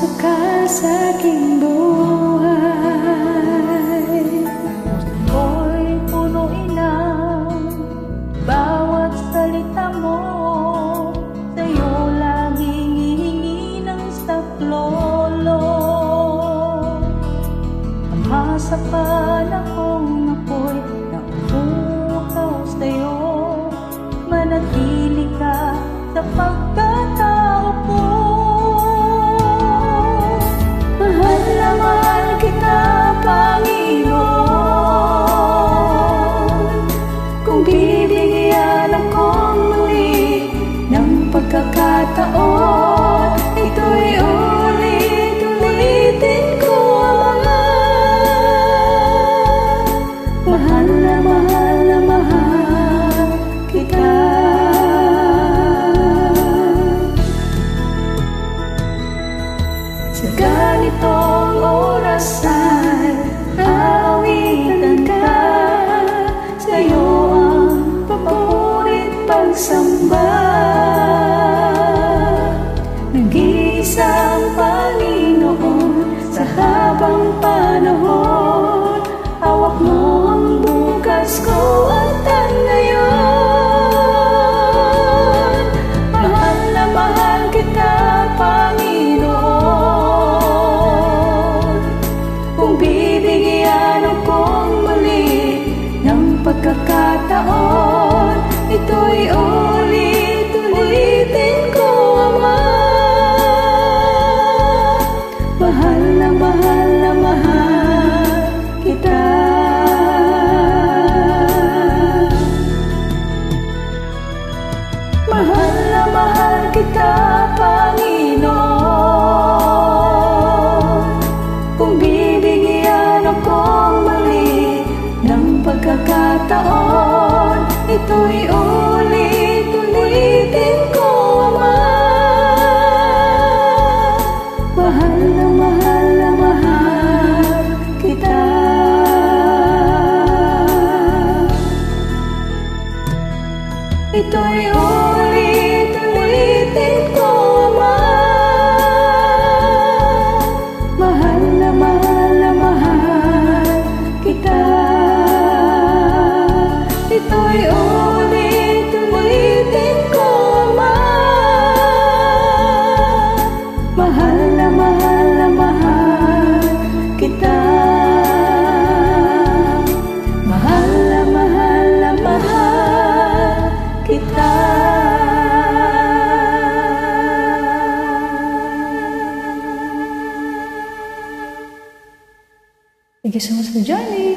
pumasok ka sa aking buhay. Puso ko'y punuin ng bawat salita mo. Sa'yo laging hihingi ng saklolo. Ama, sa panahong ako'y nauuhaw sa'yo, manatili ka sa pagkatao ko. Mahal na mahal kita, Panginoon. Kung bibigyan akong muli ng pagkakataon, ito'y ulit-ulitin ko, Ama. Mahal na mahal na mahal kita. Sa ganitong oras ay aawitan ka, sa'yo ang papurit pagsamba. Nag-iisang Panginoon sa habang panahon, hawak mo ang bukas ko at ang ngayon. Mahal na mahal kita, Panginoon. Kung bibigyan akong muli ng pagkakataon, ito'y ulit-ulitin ko, Ama. Mahal na mahal na mahal kita. Mahal na mahal kita, Panginoon. Kung bibigyan akong muli ng pagkakataon, ito'y ulit-ulitin ko, Ama. Mahal na mahal na mahal kita. Ito'y ulit-ulitin ko, Ama. Mahal na mahal na mahal kita. Ito'y ulit-ulitin ko, Ama. Mahal na mahal na mahal kita. Mahal na mahal na mahal kita. Thank you so much for joining.